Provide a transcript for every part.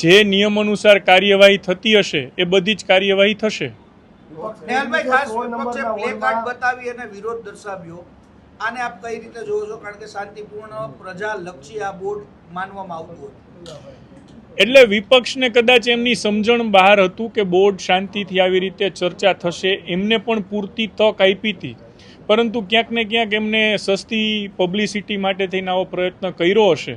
જે નિયમ અનુસાર કાર્યવાહી થતી હશે એ બધી જ કાર્યવાહી થશે. નેહલભાઈ, ખાસ વિપક્ષે પ્લે કાર્ડ બતાવી અને વિરોધ દર્શાવ્યો, આને આપ કઈ રીતે જોવો છો? કારણ કે શાંતિપૂર્ણ પ્રજાલક્ષી આ બોર્ડ માનવામાં આવતું હતું. એટલે વિપક્ષને કદાચ એમની સમજણ બહાર હતું કે બોર્ડ શાંતિથી આવી રીતે ચર્ચા થશે, એમને પણ પૂરતી તક આપી હતી, પરંતુ ક્યાંક ને ક્યાંક એમને સસ્તી પબ્લિસિટી માટે થઈને આવો પ્રયત્ન કર્યો હશે.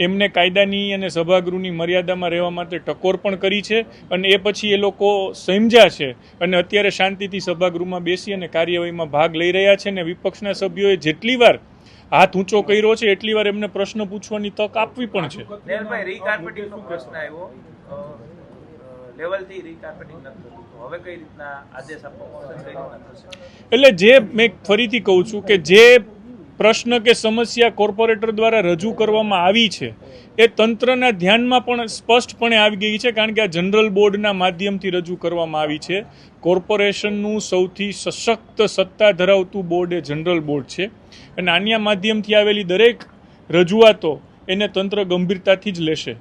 એમને કાયદાની અને સભાગૃહની મર્યાદામાં રહેવા માટે ટકોર પણ કરી છે અને એ પછી એ લોકો સમજ્યા છે અને અત્યારે શાંતિથી સભાગૃહમાં બેસી અને કાર્યવાહીમાં ભાગ લઈ રહ્યા છે. અને વિપક્ષના સભ્યોએ જેટલી વાર હાથ ઊંચો કર્યો છે એટલી વાર એમને પ્રશ્ન પૂછવાની તક આપવી પણ છે. નેહલભાઈ, રીકાર્પેટિંગનો પ્રશ્ન આવ્યો, લેવલથી રીકાર્પેટિંગ નથી થતું, હવે કઈ રીતના આદેશ આપવામાં આવશે, કઈ રીતના થશે? એટલે જે મેં ફરીથી કહું છું કે જે પ્રશ્ન કે સમસ્યા કોર્પોરેટર દ્વારા રજૂ કરવામાં આવી છે એ તંત્રના ધ્યાનમાં પણ સ્પષ્ટપણે આવી ગઈ છે, કારણ કે આ જનરલ બોર્ડના માધ્યમથી રજૂ કરવામાં આવી છે. કોર્પોરેશનનું સૌથી સશક્ત સત્તા ધરાવતું બોર્ડ એ જનરલ બોર્ડ છે અને આના માધ્યમથી આવેલી દરેક રજૂઆતો એને તંત્ર ગંભીરતાથી જ લેશે.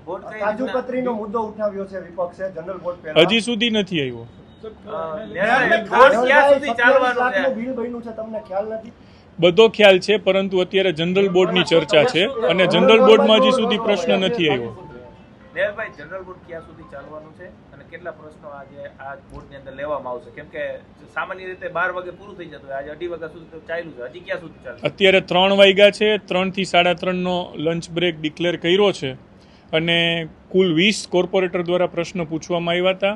કાજુકતરીનો મુદ્દો ઉઠાવ્યો છે વિપક્ષે જનરલ બોર્ડ પહેલા, હજી સુધી નથી આવ્યો. બિલ બન્યું છે, તમને ખ્યાલ નથી? બધો ખ્યાલ છે, પરંતુ અત્યારે જનરલ બોર્ડની ચર્ચા છે અને જનરલ બોર્ડમાં હજી સુધી પ્રશ્ન નથી આવ્યો. નેહલભાઈ, જનરલ બોર્ડ ક્યાં સુધી ચાલવાનું છે અને કેટલા પ્રશ્નો આજે આ બોર્ડની અંદર લેવામાં આવશે? કેમ કે સામાન્ય રીતે 12 વાગે પૂરું થઈ જતું હોય, આજે 2:30 વાગ્યા સુધી તો ચાલ્યું છે, હજી ક્યાં સુધી ચાલશે? અત્યારે 3 વાગ્યા છે, 3 થી 3:30નો લંચ બ્રેક ડિક્લેર કર્યો છે અને કુલ 20 કોર્પોરેટર દ્વારા પ્રશ્ન પૂછવામાં આવ્યા હતા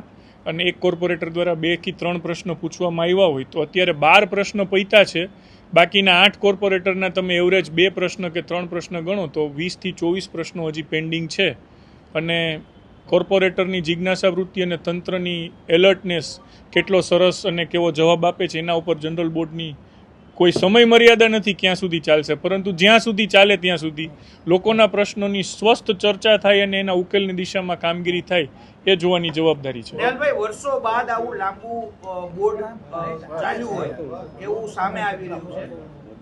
અને એક કોર્પોરેટર દ્વારા 2 થી 3 પ્રશ્ન પૂછવામાં આવ્યા હોય તો અત્યારે 12 પ્રશ્ન પૈતા છે. બાકીના 8 કોર્પોરેટરના તમે એવરેજ 2 પ્રશ્ન કે 3 પ્રશ્ન ગણો તો 20 થી 24 પ્રશ્નો હજી પેન્ડિંગ છે અને કોર્પોરેટરની જિજ્ઞાસા વૃત્તિ અને તંત્રની એલર્ટનેસ કેટલો સરસ અને કેવો જવાબ આપે છે એના ઉપર જનરલ બોર્ડની કોઈ સમય મર્યાદા નથી ક્યાં સુધી ચાલશે, પરંતુ જ્યાં સુધી ચાલે ત્યાં સુધી લોકોના પ્રશ્નોની સ્વસ્થ ચર્ચા થાય અને એના ઉકેલની દિશામાં કામગીરી થાય એ જોવાની જવાબદારી છે. નેહલભાઈ, વર્ષો બાદ આવું લાંબુ બોર્ડ ચાલ્યું હોય એવું સામે આવી રહ્યું છે.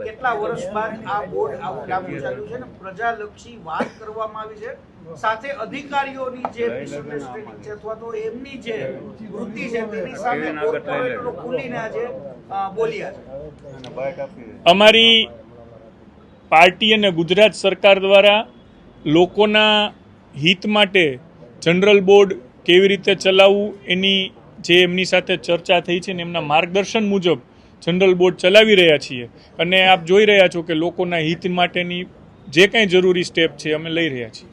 કેટલા વર્ષ બાદ આ બોર્ડ આવું લાંબુ ચાલ્યું છે ને પ્રજાલક્ષી વાત કરવામાં આવી છે, સાથે અધિકારીઓની જે મિસઅન્ડરસ્ટેન્ડિંગ છે અથવા તો એમની જે વૃત્તિ છે તેની સામે કોર્પોરેટરો ખુલીને આજે બોલ્યા છે. અમારી પાર્ટી અને ગુજરાત સરકાર દ્વારા લોકોના હિત માટે જનરલ બોર્ડ કેવી રીતે ચલાવવું એની જે એમની સાથે ચર્ચા થઈ છે ને એમના માર્ગદર્શન મુજબ જનરલ બોર્ડ ચલાવી રહ્યા છીએ અને આપ જોઈ રહ્યા છો કે લોકોના હિત માટેની જે કંઈ જરૂરી સ્ટેપ છે અમે લઈ રહ્યા છીએ.